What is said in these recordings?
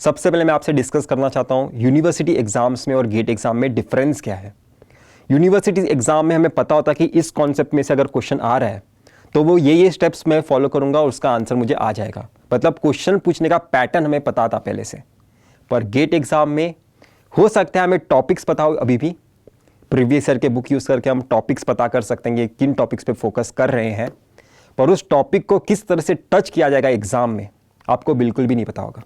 सबसे पहले मैं आपसे डिस्कस करना चाहता हूँ यूनिवर्सिटी एग्जाम्स में और गेट एग्जाम में डिफरेंस क्या है। यूनिवर्सिटी एग्जाम में हमें पता होता है कि इस कॉन्सेप्ट में से अगर क्वेश्चन आ रहा है तो वो ये स्टेप्स मैं फॉलो करूंगा और उसका आंसर मुझे आ जाएगा, मतलब क्वेश्चन पूछने का पैटर्न हमें पता था पहले से। पर गेट एग्जाम में हो सकता है हमें टॉपिक्स पता हो, अभी भी प्रीवियस ईयर के बुक यूज़ करके हम टॉपिक्स पता कर सकते हैं कि किन टॉपिक्स पे फोकस कर रहे हैं, पर उस टॉपिक को किस तरह से टच किया जाएगा एग्जाम में आपको बिल्कुल भी नहीं पता होगा।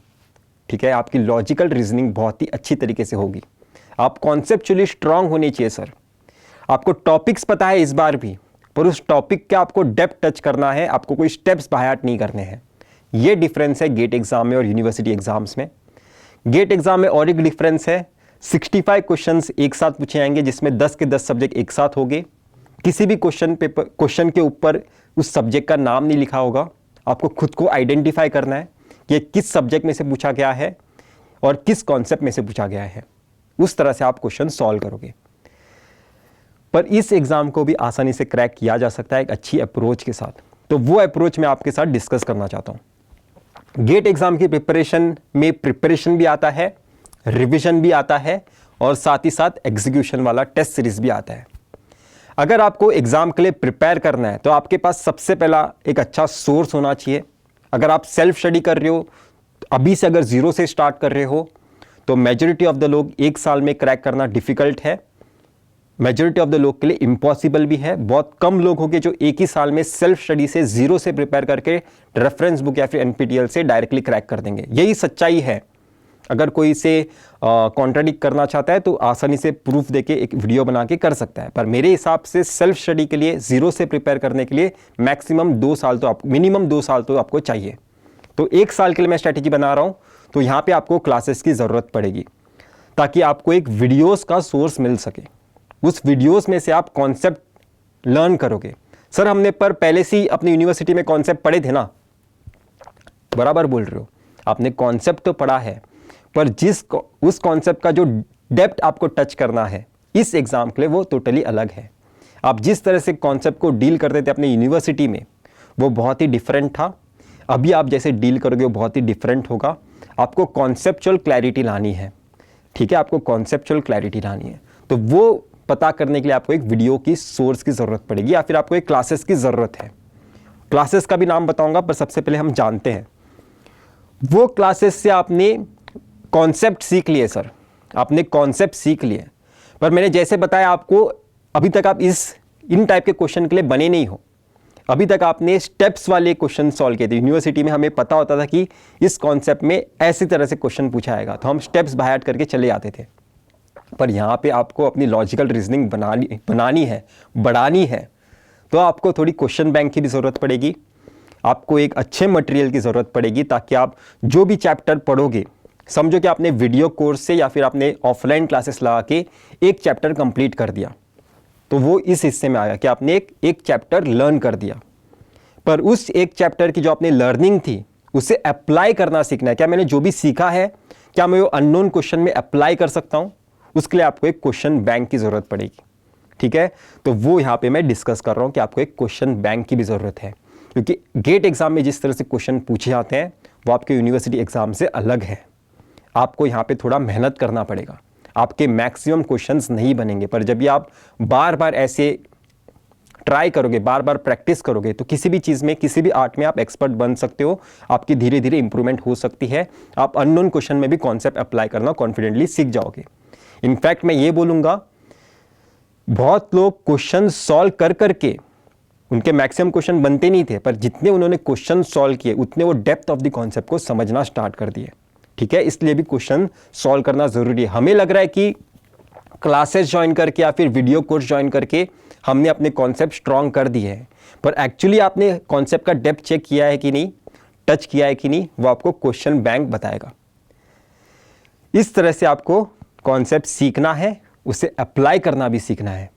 ठीक है, आपकी लॉजिकल रीजनिंग बहुत ही अच्छी तरीके से होगी, आप कॉन्सेप्चुअली स्ट्रांग होने चाहिए सर। आपको टॉपिक्स पता है इस बार भी, पर उस टॉपिक का आपको डेप्थ टच करना है, आपको कोई स्टेप्स बाय हार्ट नहीं करने हैं। ये डिफरेंस है गेट एग्जाम में और यूनिवर्सिटी एग्जाम्स में। गेट एग्जाम में और एक डिफरेंस है, 65 क्वेश्चंस एक साथ पूछे जाएंगे जिसमें 10 के 10 सब्जेक्ट एक साथ होंगे। किसी भी क्वेश्चन के ऊपर उस सब्जेक्ट का नाम नहीं लिखा होगा, आपको खुद को आइडेंटिफाई करना है कि किस सब्जेक्ट में से पूछा गया है और किस कॉन्सेप्ट में से पूछा गया है। उस तरह से आप क्वेश्चन सॉल्व करोगे। पर इस एग्जाम को भी आसानी से क्रैक किया जा सकता है एक अच्छी अप्रोच के साथ, तो वो अप्रोच मैं आपके साथ डिस्कस करना चाहता हूं। गेट एग्जाम की प्रिपरेशन में प्रिपरेशन भी आता है, रिवीजन भी आता है और साथ ही साथ एग्जीक्यूशन वाला टेस्ट सीरीज भी आता है। अगर आपको एग्जाम के लिए प्रिपेयर करना है तो आपके पास सबसे पहला एक अच्छा सोर्स होना चाहिए। अगर आप सेल्फ स्टडी कर रहे हो, अभी से अगर जीरो से स्टार्ट कर रहे हो, तो मेजॉरिटी ऑफ द लोग एक साल में क्रैक करना डिफिकल्ट है, मेजॉरिटी ऑफ द लोग के लिए इम्पॉसिबल भी है। बहुत कम लोग होंगे जो एक ही साल में सेल्फ स्टडी से जीरो से प्रिपेयर करके रेफरेंस बुक या फिर एनपीटीईएल से डायरेक्टली क्रैक कर देंगे। यही सच्चाई है। अगर कोई इसे कॉन्ट्राडिक्ट करना चाहता है तो आसानी से प्रूफ देके एक वीडियो बना के कर सकता है, पर मेरे हिसाब से सेल्फ स्टडी के लिए जीरो से प्रिपेयर करने के लिए मैक्सिमम 2 साल तो आपको, मिनिमम 2 साल तो आपको चाहिए। तो 1 साल के लिए मैं स्ट्रैटेजी बना रहा हूं, तो यहां पे आपको क्लासेस की ज़रूरत पड़ेगी ताकि आपको एक वीडियोस का सोर्स मिल सके। उस वीडियोस में से आप कॉन्सेप्ट लर्न करोगे। सर हमने पर पहले से ही अपनी यूनिवर्सिटी में कॉन्सेप्ट पढ़े थे ना, बराबर बोल रहे हो, आपने कॉन्सेप्ट तो पढ़ा है, पर उस कॉन्सेप्ट का जो डेप्थ आपको टच करना है इस एग्जाम के लिए वो टोटली अलग है। आप जिस तरह से कॉन्सेप्ट को डील करते थे अपनी यूनिवर्सिटी में वो बहुत ही डिफरेंट था, अभी आप जैसे डील करोगे वो बहुत ही डिफरेंट होगा। आपको कॉन्सेप्चुअल क्लैरिटी लानी है। ठीक है, आपको कॉन्सेप्चुअल क्लैरिटी लानी है, तो वो पता करने के लिए आपको एक वीडियो की सोर्स की ज़रूरत पड़ेगी या फिर आपको एक क्लासेस की ज़रूरत है। क्लासेस का भी नाम बताऊंगा, पर सबसे पहले हम जानते हैं वो क्लासेस से आपने कॉन्सेप्ट सीख लिए। सर आपने कॉन्सेप्ट सीख लिए, पर मैंने जैसे बताया आपको, अभी तक आप इन टाइप के क्वेश्चन के लिए बने नहीं हो। अभी तक आपने स्टेप्स वाले क्वेश्चन सॉल्व किए थे। यूनिवर्सिटी में हमें पता होता था कि इस कॉन्सेप्ट में ऐसी तरह से क्वेश्चन पूछा आएगा, तो हम स्टेप्स बाय हार्ट करके चले जाते थे। पर यहाँ पे आपको अपनी लॉजिकल रीजनिंग बनानी है, बढ़ानी है, तो आपको थोड़ी क्वेश्चन बैंक की भी ज़रूरत पड़ेगी। आपको एक अच्छे मटेरियल की ज़रूरत पड़ेगी ताकि आप जो भी चैप्टर पढ़ोगे, समझो कि आपने वीडियो कोर्स से या फिर आपने ऑफलाइन क्लासेस लगा के एक चैप्टर कंप्लीट कर दिया, तो वो इस हिस्से में आया कि आपने एक चैप्टर लर्न कर दिया। पर उस एक चैप्टर की जो आपने लर्निंग थी उसे अप्लाई करना सीखना है। क्या मैंने जो भी सीखा है क्या मैं वो अननोन क्वेश्चन में अप्लाई कर सकता हूँ? उसके लिए आपको एक क्वेश्चन बैंक की ज़रूरत पड़ेगी। ठीक है, तो वो यहाँ पे मैं डिस्कस कर रहा हूँ कि आपको एक क्वेश्चन बैंक की भी ज़रूरत है, क्योंकि गेट एग्जाम में जिस तरह से क्वेश्चन पूछे जाते हैं वो आपके यूनिवर्सिटी एग्जाम से अलग है। आपको यहाँ पे थोड़ा मेहनत करना पड़ेगा, आपके मैक्सिमम क्वेश्चंस नहीं बनेंगे, पर जब भी आप बार बार ऐसे ट्राई करोगे, बार बार प्रैक्टिस करोगे, तो किसी भी चीज़ में, किसी भी आर्ट में आप एक्सपर्ट बन सकते हो। आपकी धीरे धीरे इंप्रूवमेंट हो सकती है। आप अननोन क्वेश्चन में भी कॉन्सेप्ट अप्लाई करना कॉन्फिडेंटली सीख जाओगे। इनफैक्ट मैं ये बोलूँगा, बहुत लोग क्वेश्चन सॉल्व कर करके, उनके मैक्सिमम क्वेश्चन बनते नहीं थे, पर जितने उन्होंने क्वेश्चन सॉल्व किए उतने वो डेप्थ ऑफ द कॉन्सेप्ट को समझना स्टार्ट कर दिए। ठीक है, इसलिए भी क्वेश्चन सॉल्व करना ज़रूरी है। हमें लग रहा है कि क्लासेस ज्वाइन करके या फिर वीडियो कोर्स ज्वाइन करके हमने अपने कॉन्सेप्ट स्ट्रॉन्ग कर दिए हैं, पर एक्चुअली आपने कॉन्सेप्ट का डेप्थ चेक किया है कि नहीं, टच किया है कि नहीं, वो आपको क्वेश्चन बैंक बताएगा। इस तरह से आपको कॉन्सेप्ट सीखना है, उसे अप्लाई करना भी सीखना है।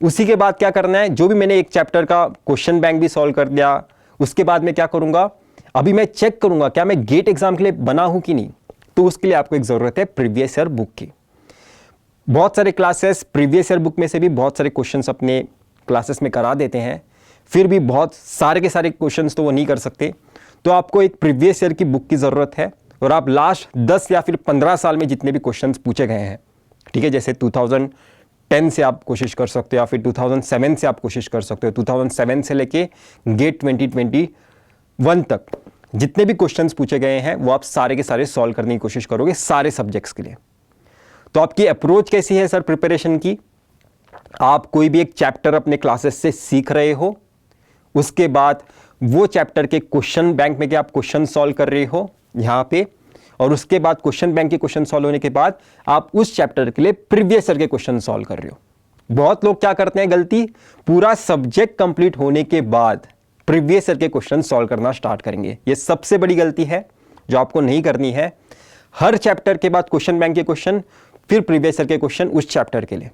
उसी के बाद क्या करना है, जो भी मैंने एक चैप्टर का क्वेश्चन बैंक भी सॉल्व कर दिया, उसके बाद मैं क्या करूंगा, अभी मैं चेक करूंगा क्या मैं गेट एग्जाम के लिए बना हूं कि नहीं। तो उसके लिए आपको एक ज़रूरत है प्रीवियस ईयर बुक की। बहुत सारे क्लासेस प्रीवियस ईयर बुक में से भी बहुत सारे क्वेश्चंस अपने क्लासेस में करा देते हैं, फिर भी बहुत सारे के सारे क्वेश्चंस तो वो नहीं कर सकते। तो आपको एक प्रीवियस ईयर की बुक की ज़रूरत है, और आप लास्ट 10 या फिर 15 साल में जितने भी क्वेश्चंस पूछे गए हैं, ठीक है, जैसे 2010 से आप कोशिश कर सकते हो या फिर 2007 से आप कोशिश कर सकते हो, 2007 से लेके गेट 2021 तक जितने भी क्वेश्चंस पूछे गए हैं वो आप सारे के सारे सॉल्व करने की कोशिश करोगे सारे सब्जेक्ट्स के लिए। तो आपकी अप्रोच कैसी है सर प्रिपरेशन की? आप कोई भी एक चैप्टर अपने क्लासेस से सीख रहे हो, उसके बाद वो चैप्टर के क्वेश्चन बैंक में के आप क्वेश्चन सॉल्व कर रहे हो यहाँ पे, और उसके बाद क्वेश्चन बैंक के क्वेश्चन सॉल्व होने के बाद आप उस चैप्टर के लिए प्रीवियस ईयर के क्वेश्चन सॉल्व कर रहे हो। बहुत लोग क्या करते हैं गलती, पूरा सब्जेक्ट कंप्लीट होने के बाद प्रीवियस ईयर के क्वेश्चन सॉल्व करना स्टार्ट करेंगे। ये सबसे बड़ी गलती है जो आपको नहीं करनी है। हर चैप्टर के बाद क्वेश्चन बैंक के क्वेश्चन, फिर प्रीवियस ईयर के क्वेश्चन उस चैप्टर के लिए।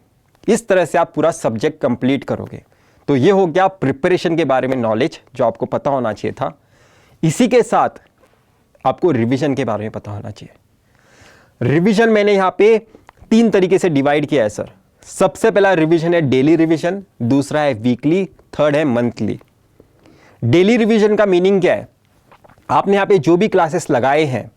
इस तरह से आप पूरा सब्जेक्ट कंप्लीट करोगे। तो ये हो गया प्रिपरेशन के बारे में नॉलेज जो आपको पता होना चाहिए था। इसी के साथ आपको रिवीजन के बारे में पता होना चाहिए। रिवीजन मैंने यहाँ पे 3 तरीके से डिवाइड किया है सर। सबसे पहला रिवीजन है डेली रिवीजन, दूसरा है वीकली, थर्ड है मंथली। डेली रिवीजन का मीनिंग क्या है? आपने यहाँ पे जो भी क्लासेस लगाए हैं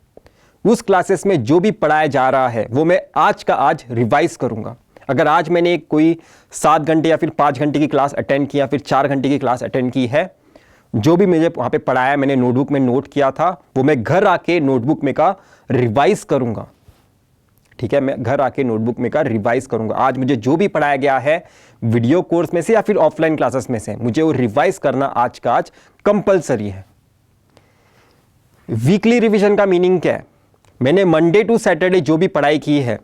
उस क्लासेस में जो भी पढ़ाया जा रहा है वो मैं आज का आज रिवाइज करूंगा। अगर आज मैंने कोई 7 घंटे या फिर 5 घंटे की क्लास अटेंड की या फिर 4 घंटे की क्लास अटेंड की है, जो भी मुझे वहाँ पे पढ़ाया मैंने नोटबुक में नोट किया था वो मैं घर आके नोटबुक में का रिवाइज करूंगा। ठीक है, मैं घर आके नोटबुक में का रिवाइज करूंगा। आज मुझे जो भी पढ़ाया गया है वीडियो कोर्स में से या फिर ऑफलाइन क्लासेस में से, मुझे वो रिवाइज करना आज का आज कंपलसरी है। वीकली रिवीजन का मीनिंग क्या है? मैंने मंडे टू सैटरडे जो भी पढ़ाई की है,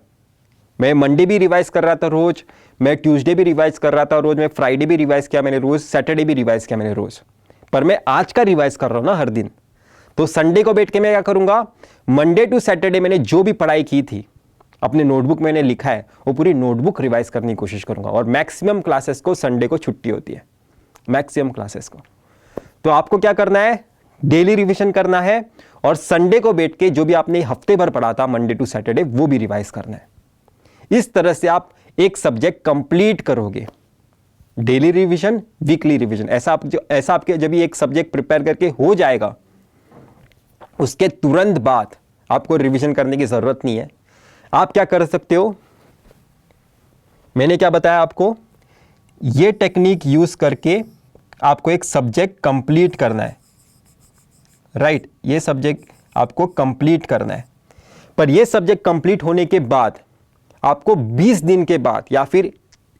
मैं मंडे भी रिवाइज कर रहा था रोज, मैं ट्यूसडे भी रिवाइज कर रहा था रोज, मैं फ्राइडे भी रिवाइज किया मैंने रोज, सैटरडे भी रिवाइज किया मैंने रोज, पर मैं आज का रिवाइज कर रहा हूं ना हर दिन। तो संडे को बैठ के मैं क्या करूंगा, मंडे टू सैटरडे मैंने जो भी पढ़ाई की थी अपने नोटबुक मैंने लिखा है वो पूरी नोटबुक रिवाइज करने की कोशिश करूंगा। और मैक्सिमम क्लासेस को संडे को छुट्टी होती है, मैक्सिमम क्लासेस को। तो आपको क्या करना है, डेली रिवीजन करना है और संडे को बैठ के जो भी आपने हफ्ते भर पढ़ा था मंडे टू सैटरडे वो भी रिवाइज करना है। इस तरह से आप एक सब्जेक्ट कंप्लीट करोगे। डेली रिवीजन, वीकली रिवीजन, ऐसा आपके जब भी एक सब्जेक्ट प्रिपेयर करके हो जाएगा उसके तुरंत बाद आपको रिवीजन करने की जरूरत नहीं है। आप क्या कर सकते हो, मैंने क्या बताया आपको, ये टेक्निक यूज करके आपको एक सब्जेक्ट कंप्लीट करना है। राइट, ये सब्जेक्ट आपको कंप्लीट करना है, पर ये सब्जेक्ट कंप्लीट होने के बाद आपको 20 दिन के बाद या फिर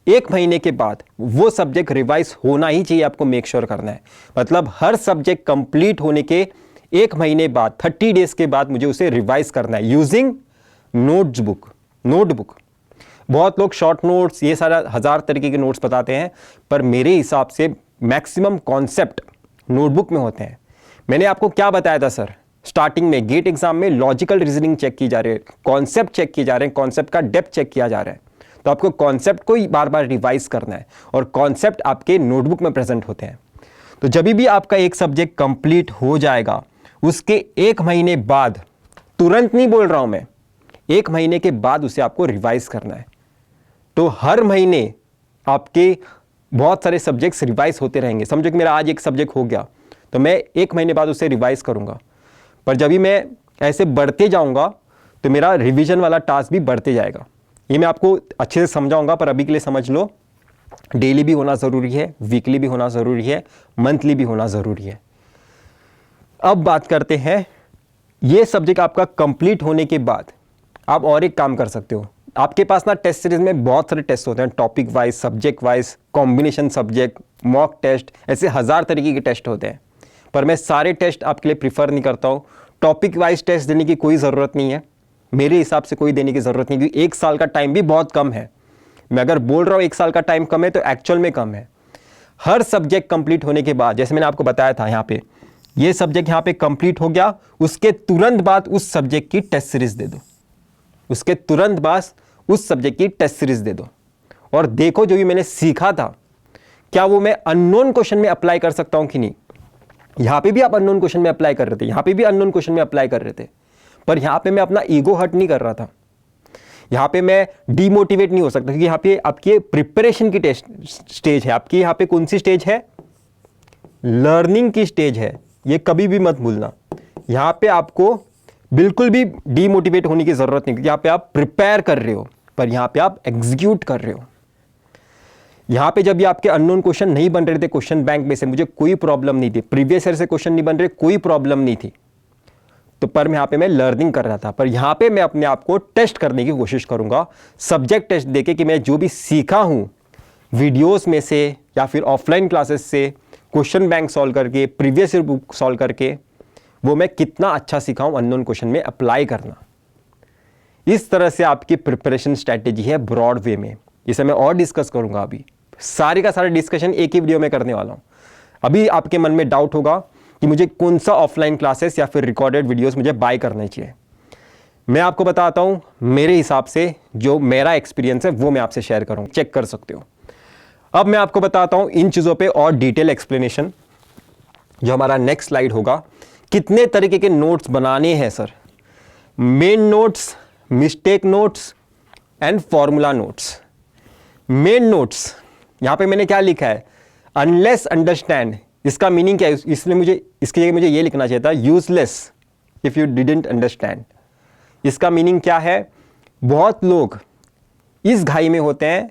1 महीने के बाद वो सब्जेक्ट रिवाइज होना ही चाहिए, आपको मेक श्योर करना है। मतलब हर सब्जेक्ट कंप्लीट होने के 1 महीने बाद 30 डेज के बाद मुझे उसे रिवाइज करना है यूजिंग नोटबुक। बहुत लोग शॉर्ट नोट्स ये सारा 1000 तरीके के नोट्स बताते हैं, पर मेरे हिसाब से मैक्सिमम कॉन्सेप्ट नोटबुक में होते हैं। मैंने आपको क्या बताया था सर, स्टार्टिंग में गेट एग्जाम में लॉजिकल रीजनिंग चेक की जा रही है, कॉन्सेप्ट चेक किए जा रहे हैं, कॉन्सेप्ट का डेप्थ चेक किया जा रहा है। तो आपको कॉन्सेप्ट को ही बार बार रिवाइज करना है और कॉन्सेप्ट आपके नोटबुक में प्रेजेंट होते हैं। तो जब भी आपका एक सब्जेक्ट कंप्लीट हो जाएगा उसके 1 महीने बाद, तुरंत नहीं बोल रहा हूं मैं, 1 महीने के बाद उसे आपको रिवाइज करना है। तो हर महीने आपके बहुत सारे सब्जेक्ट्स रिवाइज होते रहेंगे। समझो कि मेरा आज एक सब्जेक्ट हो गया तो मैं 1 महीने बाद उसे रिवाइज करूंगा, पर जब भी मैं ऐसे बढ़ते जाऊंगा तो मेरा रिवीजन वाला टास्क भी बढ़ते जाएगा। ये मैं आपको अच्छे से समझाऊंगा, पर अभी के लिए समझ लो, डेली भी होना ज़रूरी है, वीकली भी होना ज़रूरी है, मंथली भी होना ज़रूरी है। अब बात करते हैं, ये सब्जेक्ट आपका कंप्लीट होने के बाद आप और एक काम कर सकते हो। आपके पास ना टेस्ट सीरीज में बहुत सारे टेस्ट होते हैं, topic wise, subject wise, combination subject, mock test, ऐसे 1000 तरीके के टेस्ट होते हैं, पर मैं सारे टेस्ट आपके लिए प्रीफर नहीं करता हूँ। टॉपिक वाइज टेस्ट देने की कोई ज़रूरत नहीं है, मेरे हिसाब से कोई देने की ज़रूरत नहीं, क्योंकि 1 साल का टाइम भी बहुत कम है। मैं अगर बोल रहा हूँ 1 साल का टाइम कम है तो एक्चुअल में कम है। हर सब्जेक्ट कंप्लीट होने के बाद, जैसे मैंने आपको बताया था, यहाँ पे ये सब्जेक्ट यहाँ पे कंप्लीट हो गया, उसके तुरंत बाद उस सब्जेक्ट की टेस्ट सीरीज दे दो, उसके तुरंत बाद उस सब्जेक्ट की टेस्ट सीरीज दे दो और देखो जो भी मैंने सीखा था क्या वो मैं अननोन क्वेश्चन में अप्लाई कर सकता हूं कि नहीं। यहां पे भी आप अननोन क्वेश्चन में अप्लाई कर रहे थे, यहां पे भी अननोन क्वेश्चन में अप्लाई कर रहे थे, पर यहां पे मैं अपना ईगो हर्ट नहीं कर रहा था, यहां पे मैं डीमोटिवेट नहीं हो सकता, क्योंकि यहां पे आपकी प्रिपरेशन की स्टेज है। आपकी यहां पे कौन सी स्टेज है, लर्निंग की स्टेज है, ये कभी भी मत भूलना। यहां पे आपको बिल्कुल भी डीमोटिवेट होने की जरूरत नहीं, क्योंकि यहाँ पे आप प्रिपेयर कर रहे हो, पर यहाँ पे आप एग्जीक्यूट कर रहे हो। यहाँ पे जब ये आपके अननोन क्वेश्चन नहीं बन रहे थे क्वेश्चन बैंक में से, मुझे कोई प्रॉब्लम नहीं थी, प्रीवियस ईयर से क्वेश्चन नहीं बन रहे, कोई प्रॉब्लम नहीं थी, तो पर यहाँ पे मैं लर्निंग कर रहा था। पर यहाँ पे मैं अपने आप को टेस्ट करने की कोशिश करूंगा, सब्जेक्ट टेस्ट देके कि मैं जो भी सीखा हूं वीडियोस में से या फिर ऑफलाइन क्लासेस से, क्वेश्चन बैंक सॉल्व करके, प्रीवियस ईयर बुक सॉल्व करके, वो मैं कितना अच्छा सीखा हूं अननोन क्वेश्चन में अप्लाई करना। इस तरह से आपकी प्रिपरेशन स्ट्रैटेजी है ब्रॉड वे में। इसे मैं और डिस्कस करूंगा, अभी सारे का सारा डिस्कशन एक ही वीडियो में करने वाला हूं। अभी आपके मन में डाउट होगा कि मुझे कौन सा ऑफलाइन क्लासेस या फिर रिकॉर्डेड वीडियोस मुझे बाय करने चाहिए। मैं आपको बताता हूं, मेरे हिसाब से जो मेरा एक्सपीरियंस है वो मैं आपसे शेयर करूंगा, चेक कर सकते हो। अब मैं आपको बताता हूं इन चीजों पे और डिटेल एक्सप्लेनेशन, जो हमारा नेक्स्ट स्लाइड होगा। कितने तरीके के नोट्स बनाने हैं sir? Main notes, mistake notes and formula notes. Main notes, यहां पे मैंने क्या लिखा है? Unless understand. इसका मीनिंग क्या है? इसलिए मुझे इसकी जगह मुझे ये लिखना चाहिए था, useless if you didn't understand. इसका मीनिंग क्या है? बहुत लोग इस घाई में होते हैं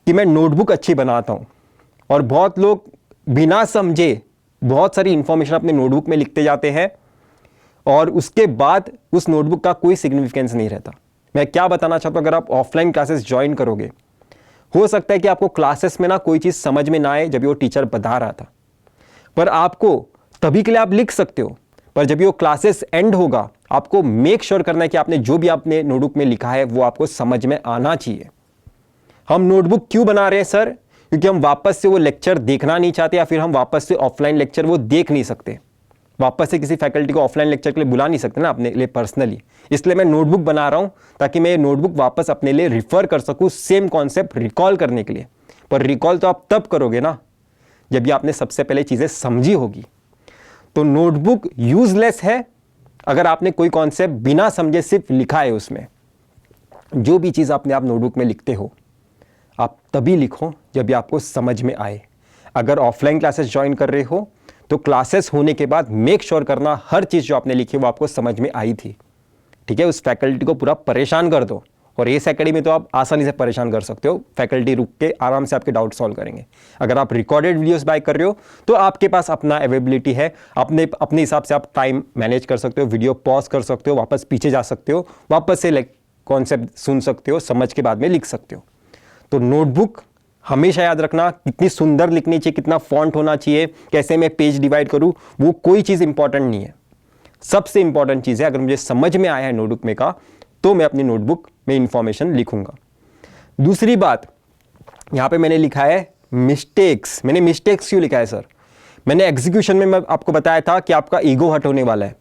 कि मैं नोटबुक अच्छी बनाता हूं, और बहुत लोग बिना समझे बहुत सारी इंफॉर्मेशन अपने नोटबुक में लिखते जाते हैं, और उसके बाद उस नोटबुक का कोई सिग्निफिकेंस नहीं रहता। मैं क्या बताना चाहता हूं, अगर आप ऑफलाइन क्लासेस ज्वाइन करोगे, हो सकता है कि आपको क्लासेस में ना कोई चीज समझ में ना आए जब वो टीचर बता रहा था, पर आपको तभी के लिए आप लिख सकते हो, पर जब वो क्लासेस एंड होगा आपको मेक श्योर करना है कि आपने जो भी आपने नोटबुक में लिखा है वो आपको समझ में आना चाहिए। हम नोटबुक क्यों बना रहे हैं सर? क्योंकि हम वापस से वो लेक्चर देखना नहीं चाहते, या फिर हम वापस से ऑफलाइन लेक्चर वो देख नहीं सकते, वापस से किसी फैकल्टी को ऑफलाइन लेक्चर के लिए बुला नहीं सकते ना अपने लिए पर्सनली। इसलिए मैं नोटबुक बना रहा हूं ताकि मैं ये नोटबुक वापस अपने लिए रिफर कर सकूं, सेम कॉन्सेप्ट रिकॉल करने के लिए। पर रिकॉल तो आप तब करोगे ना जब भी आपने सबसे पहले चीजें समझी होगी। तो नोटबुक यूजलेस है अगर आपने कोई कॉन्सेप्ट बिना समझे सिर्फ लिखा है उसमें। जो भी चीज आपने आप नोटबुक में लिखते हो, आप तभी लिखो जब भी आपको समझ में आए। अगर ऑफलाइन क्लासेस ज्वाइन कर रहे हो तो क्लासेस होने के बाद मेक श्योर करना हर चीज जो आपने लिखी वो आपको समझ में आई थी। ठीक है, उस फैकल्टी को पूरा परेशान कर दो, और एस एकेडमी तो आप आसानी से परेशान कर सकते हो, फैकल्टी रुक के आराम से आपके डाउट सॉल्व करेंगे। अगर आप रिकॉर्डेड वीडियोस बाय कर रहे हो तो आपके पास अपना अवेलेबिलिटी है, अपने हिसाब से आप टाइम मैनेज कर सकते हो, वीडियो पॉज कर सकते हो, वापस पीछे जा सकते हो, वापस से कॉन्सेप्ट सुन सकते हो, समझ के बाद में लिख सकते हो। तो नोटबुक हमेशा याद रखना, कितनी सुंदर लिखनी चाहिए, कितना फॉन्ट होना चाहिए, कैसे मैं पेज डिवाइड करूं, वो कोई चीज़ इंपॉर्टेंट नहीं है। सबसे इंपॉर्टेंट चीज़ है, अगर मुझे समझ में आया है नोटबुक में का, तो मैं अपनी नोटबुक में इंफॉर्मेशन लिखूंगा। दूसरी बात, यहां पे मैंने लिखा है मिस्टेक्स। मैंने मिस्टेक्स क्यों लिखा है सर? मैंने एग्जीक्यूशन में मैं आपको बताया था कि आपका ईगो हट होने वाला है।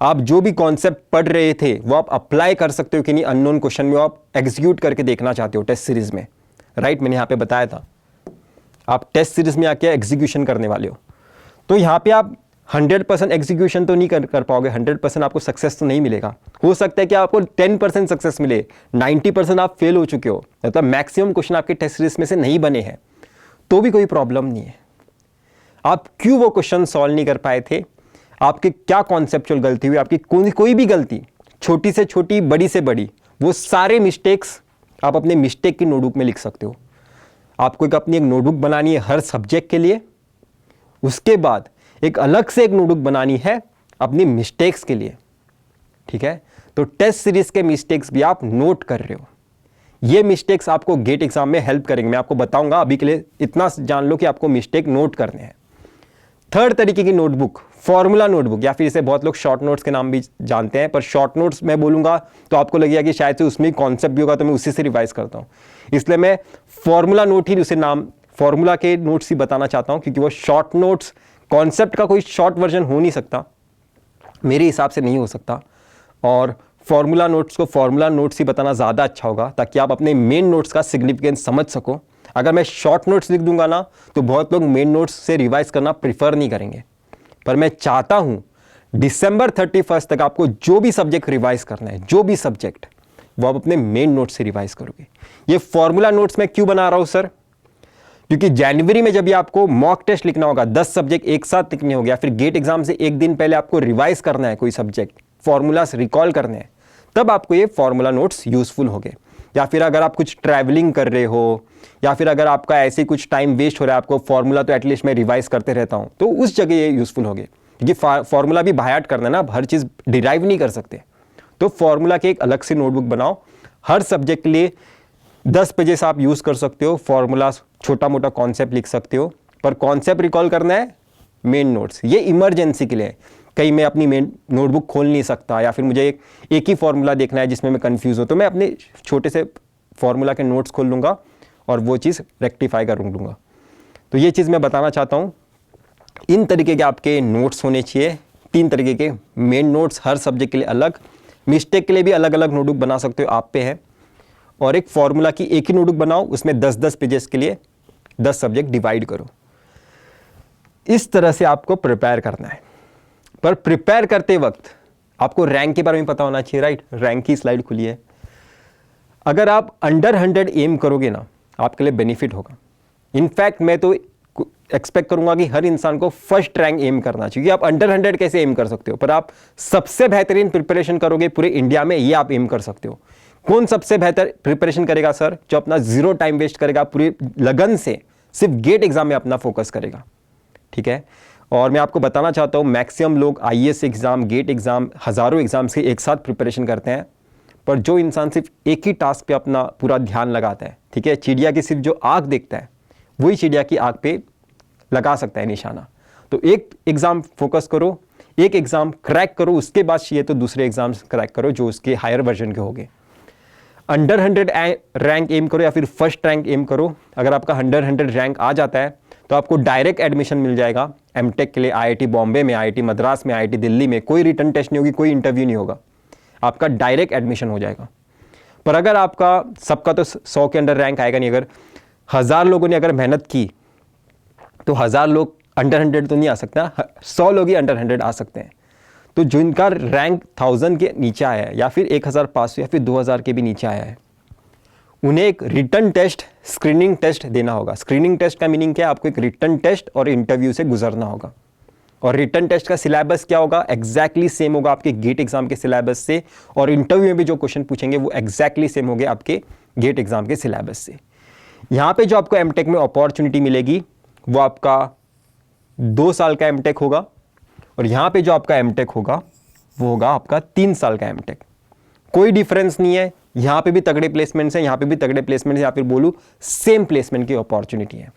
आप जो भी कॉन्सेप्ट पढ़ रहे थे वो आप अप्लाई कर सकते हो कि नहीं अननोन क्वेश्चन में, आप एग्जीक्यूट करके देखना चाहते हो टेस्ट सीरीज में, राइट? मैंने यहां पे बताया था आप टेस्ट सीरीज में आके एग्जीक्यूशन करने वाले हो। तो यहां पे आप 100% एग्जीक्यूशन तो नहीं कर पाओगे, 100% आपको सक्सेस तो नहीं मिलेगा। हो सकता है कि आपको 10% सक्सेस मिले, 90% आप फेल हो चुके हो, मतलब मैक्सिमम क्वेश्चन आपके टेस्ट सीरीज में से नहीं बने हैं, तो भी कोई प्रॉब्लम नहीं है। आप क्यों वो क्वेश्चन सॉल्व नहीं कर पाए थे, आपके क्या कॉन्सेप्चुअल गलती हुई, आपकी कोई भी गलती, छोटी से छोटी, बड़ी से बड़ी, वो सारे मिस्टेक्स आप अपने मिस्टेक की नोटबुक में लिख सकते हो। आपको अपनी एक नोटबुक बनानी है हर सब्जेक्ट के लिए, उसके बाद एक अलग से एक नोटबुक बनानी है अपनी मिस्टेक्स के लिए। ठीक है, तो टेस्ट सीरीज के मिस्टेक्स भी आप नोट कर रहे हो। ये मिस्टेक्स आपको गेट एग्जाम में हेल्प करेंगे, मैं आपको बताऊंगा। अभी के लिए इतना जान लो कि आपको मिस्टेक नोट करने हैं। थर्ड तरीके की नोटबुक, फॉर्मूला नोटबुक, या फिर इसे बहुत लोग शॉर्ट नोट्स के नाम भी जानते हैं, पर शॉर्ट नोट्स मैं बोलूंगा तो आपको लगेगा कि शायद से उसमें कॉन्सेप्ट भी होगा, तो मैं उसी से रिवाइज करता हूं। इसलिए मैं फॉर्मूला नोट ही उसे नाम फॉर्मूला के नोट्स ही बताना चाहता हूं, क्योंकि वो शॉर्ट नोट्स, कॉन्सेप्ट का कोई शॉर्ट वर्जन हो नहीं सकता, मेरे हिसाब से नहीं हो सकता, और फॉर्मूला नोट्स को फॉर्मूला नोट्स ही बताना ज़्यादा अच्छा होगा, ताकि आप अपने मेन नोट्स का सिग्निफिकेंस समझ सको। अगर मैं शॉर्ट नोट्स लिख दूंगा ना तो बहुत लोग मेन नोट्स से रिवाइज करना प्रीफर नहीं करेंगे, पर मैं चाहता हूं दिसंबर 31 तक आपको जो भी सब्जेक्ट रिवाइज करना है, जो भी सब्जेक्ट, वो आप अपने मेन नोट्स से रिवाइज करोगे। ये फॉर्मूला नोट्स मैं क्यों बना रहा हूं सर? क्योंकि जनवरी में जब भी आपको मॉक टेस्ट लिखना होगा, 10 सब्जेक्ट एक साथ लिखने होगा, या फिर गेट एग्जाम से एक दिन पहले आपको रिवाइज करना है कोई सब्जेक्ट, फॉर्मूलाज रिकॉल करने हैं, तब आपको ये फॉर्मूला नोट्स यूजफुल होंगे। या फिर अगर आप कुछ ट्रैवलिंग कर रहे हो, या फिर अगर आपका ऐसे कुछ टाइम वेस्ट हो रहा है, आपको फॉर्मूला तो एटलीस्ट मैं रिवाइज करते रहता हूँ, तो उस जगह ये यूजफुल होंगे। क्योंकि फॉर्मूला भी बाय हार्ट करना है ना, हर चीज़ डिराइव नहीं कर सकते। तो फॉर्मूला के एक अलग से नोटबुक बनाओ, हर सब्जेक्ट के लिए 10 पेजेस आप यूज़ कर सकते हो। फॉर्मूला, छोटा मोटा कॉन्सेप्ट लिख सकते हो, पर कॉन्सेप्ट रिकॉल करना है मेन नोट्स। ये इमरजेंसी के लिए है, कहीं मैं अपनी मेन नोटबुक खोल नहीं सकता, या फिर मुझे एक ही फॉर्मूला देखना है जिसमें मैं कंफ्यूज हूँ, तो मैं अपने छोटे से फॉर्मूला के नोट्स खोल लूँगा और वो चीज़ रेक्टिफाई कर लूँगा। तो ये चीज़ मैं बताना चाहता हूँ। इन तरीके के आपके नोट्स होने चाहिए, 3 तरीके के मेन नोट्स, हर सब्जेक्ट के लिए अलग, मिस्टेक के लिए भी अलग अलग नोटबुक बना सकते हो, आप पे है। और एक फॉर्मूला की एक ही नोटबुक बनाओ, उसमें 10-10 पेजेस के लिए 10 सब्जेक्ट डिवाइड करो। इस तरह से आपको प्रिपेयर करना है। पर प्रिपेयर करते वक्त आपको रैंक के बारे में पता होना चाहिए, राइट। रैंक की स्लाइड खुली है। अगर आप अंडर 100 एम करोगे ना, आपके लिए बेनिफिट होगा। इनफैक्ट मैं तो एक्सपेक्ट करूंगा कि हर इंसान को फर्स्ट रैंक एम करना चाहिए। आप अंडर 100 कैसे एम कर सकते हो, पर आप सबसे बेहतरीन प्रिपरेशन करोगे पूरे इंडिया में, ये आप एम कर सकते हो। कौन सबसे बेहतर प्रिपरेशन करेगा सर? जो अपना 0 टाइम वेस्ट करेगा, पूरी लगन से सिर्फ गेट एग्जाम में अपना फोकस करेगा, ठीक है। और मैं आपको बताना चाहता हूँ, मैक्सिमम लोग आईएएस एग्जाम, गेट एग्जाम, हज़ारों एग्जाम्स के एक साथ प्रिपरेशन करते हैं, पर जो इंसान सिर्फ एक ही टास्क पे अपना पूरा ध्यान लगाता है, ठीक है, चिड़िया की सिर्फ जो आँख देखता है, वही चिड़िया की आँख पे लगा सकता है निशाना। तो एक एग्ज़ाम फोकस करो, एक एग्ज़ाम क्रैक करो, उसके बाद चाहिए तो दूसरे एग्जाम्स क्रैक करो जो उसके हायर वर्जन के होंगे। अंडर 100 रैंक एम करो या फिर फर्स्ट रैंक एम करो। अगर आपका अंडर 100 रैंक आ जाता है तो आपको डायरेक्ट एडमिशन मिल जाएगा एमटेक के लिए, आईआईटी बॉम्बे में, आईआईटी मद्रास में, आईआईटी दिल्ली में। कोई रिटर्न टेस्ट नहीं होगी, कोई इंटरव्यू नहीं होगा, आपका डायरेक्ट एडमिशन हो जाएगा। पर अगर आपका, सबका तो 100 के अंडर रैंक आएगा नहीं, अगर 1000 लोगों ने अगर मेहनत की तो 1000 लोग अंडर 100 तो नहीं आ सकता, 100 लोग ही अंडर 100 आ सकते हैं। तो जिनका रैंक 1000 के नीचे आया है, या फिर 1500 या फिर 2000 के भी नीचे आया है, उन्हें एक रिटर्न टेस्ट, स्क्रीनिंग टेस्ट देना होगा। स्क्रीनिंग टेस्ट का मीनिंग क्या है? आपको एक रिटर्न टेस्ट और इंटरव्यू से गुजरना होगा। और रिटर्न टेस्ट का सिलेबस क्या होगा? एग्जैक्टली सेम होगा आपके गेट एग्जाम के सिलेबस से, और इंटरव्यू में भी जो क्वेश्चन पूछेंगे वो एग्जैक्टली सेम होंगे आपके गेट एग्जाम के सिलेबस से। यहाँ पे जो आपको एमटेक में अपॉर्चुनिटी मिलेगी वो आपका 2 साल का एमटेक होगा, और यहाँ पे जो आपका एमटेक होगा वो होगा आपका 3 साल का एमटेक। कोई डिफरेंस नहीं है, यहाँ पे भी तगड़े प्लेसमेंट्स हैं, यहाँ पे भी तगड़े प्लेसमेंट्स हैं, या फिर बोलूँ सेम प्लेसमेंट की अपॉर्चुनिटी है।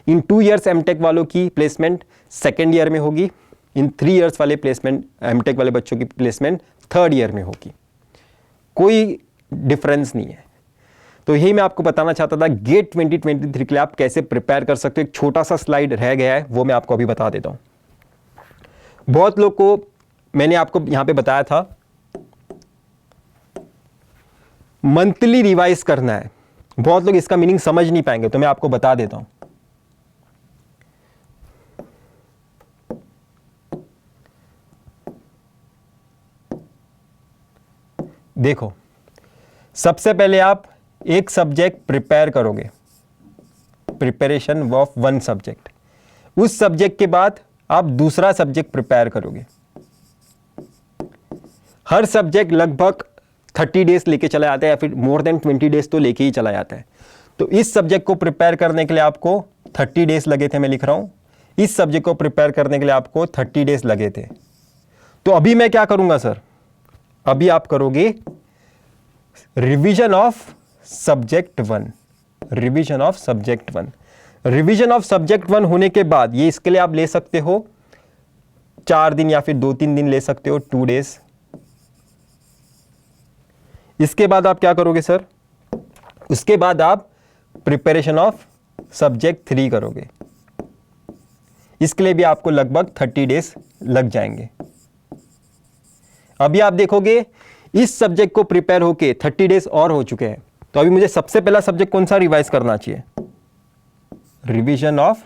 इन 2 इयर्स एमटेक वालों की प्लेसमेंट सेकेंड ईयर में होगी, इन 3 इयर्स वाले प्लेसमेंट, एमटेक वाले बच्चों की प्लेसमेंट थर्ड ईयर में होगी। कोई डिफरेंस नहीं है। तो यही मैं आपको बताना चाहता था, गेट 2023 के लिए आप कैसे प्रिपेयर कर सकते हो। एक छोटा सा स्लाइड रह गया है, वो मैं आपको अभी बता देता हूँ। बहुत लोग को मैंने आपको यहां पे बताया था मंथली रिवाइज करना है, बहुत लोग इसका मीनिंग समझ नहीं पाएंगे, तो मैं आपको बता देता हूं। देखो, सबसे पहले आप एक सब्जेक्ट प्रिपेयर करोगे, प्रिपरेशन ऑफ 1 सब्जेक्ट। उस सब्जेक्ट के बाद आप दूसरा सब्जेक्ट प्रिपेयर करोगे। हर सब्जेक्ट लगभग 30 डेज लेके चला जाता है, या फिर मोर देन 20 डेज तो लेके ही चला जाता है। तो इस सब्जेक्ट को प्रिपेयर करने के लिए आपको 30 डेज लगे थे, मैं लिख रहा हूं, इस सब्जेक्ट को प्रिपेयर करने के लिए आपको 30 डेज लगे थे। तो अभी मैं क्या करूंगा सर? अभी आप करोगे revision of subject 1। Revision of subject 1, revision of subject 1 होने के बाद, ये इसके लिए आप ले सकते हो 4 दिन या फिर 2-3 दिन ले सकते हो, 2 डेज। इसके बाद आप क्या करोगे सर? उसके बाद आप प्रिपरेशन ऑफ सब्जेक्ट 3 करोगे। इसके लिए भी आपको लगभग 30 डेज लग जाएंगे। अभी आप देखोगे इस सब्जेक्ट को प्रिपेयर होके 30 डेज और हो चुके हैं। तो अभी मुझे सबसे पहला सब्जेक्ट कौन सा रिवाइज करना चाहिए? Revision of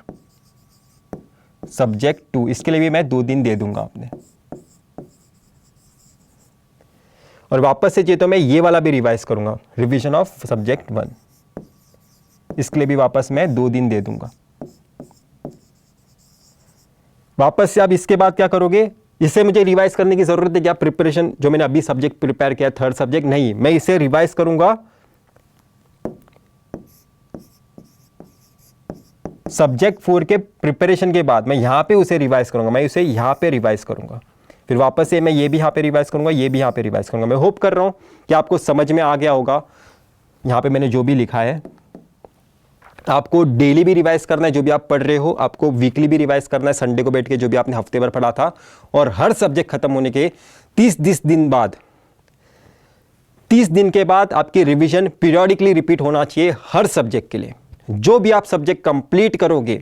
subject 2। इसके लिए भी मैं 2 दिन दे दूंगा आपने। और वापस से चाहिए तो मैं ये वाला भी रिवाइज करूंगा, रिवीजन ऑफ सब्जेक्ट 1। इसके लिए भी वापस मैं 2 दिन दे दूंगा। वापस से आप इसके बाद क्या करोगे? इसे मुझे रिवाइज करने की ज़रूरत है क्या? प्रिपरेशन जो मैंने अभी सब्जेक्ट प्रिपेयर किया, थर्ड सब्जेक्ट, नहीं, मैं इसे रिवाइज करूंगा सब्जेक्ट 4 के प्रिपरेशन के बाद। मैं यहां पे उसे रिवाइज करूंगा, मैं उसे यहां पे रिवाइज करूंगा, फिर वापस से मैं ये भी यहां पे रिवाइज करूंगा, ये भी यहां पे रिवाइज करूंगा। मैं होप कर रहा हूं कि आपको समझ में आ गया होगा यहां पे मैंने जो भी लिखा है। आपको डेली भी रिवाइज करना है जो भी आप पढ़ रहे हो, आपको वीकली भी रिवाइज करना है, संडे को बैठ के जो भी आपने हफ्ते भर पढ़ा था, और हर सब्जेक्ट खत्म होने के 30 दिन बाद, 30 दिन के बाद आपकी रिवीजन पीरियडिकली रिपीट होना चाहिए हर सब्जेक्ट के लिए। जो भी आप सब्जेक्ट कंप्लीट करोगे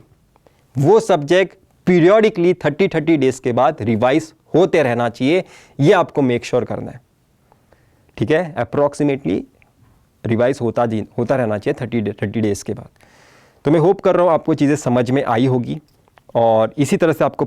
वो सब्जेक्ट पीरियडिकली 30 डेज के बाद रिवाइज होते रहना चाहिए, ये आपको मेक श्योर करना है, ठीक है? अप्रोक्सीमेटली रिवाइज होता रहना चाहिए 30 डेज के बाद। तो मैं होप कर रहा हूँ आपको चीज़ें समझ में आई होगी, और इसी तरह से आपको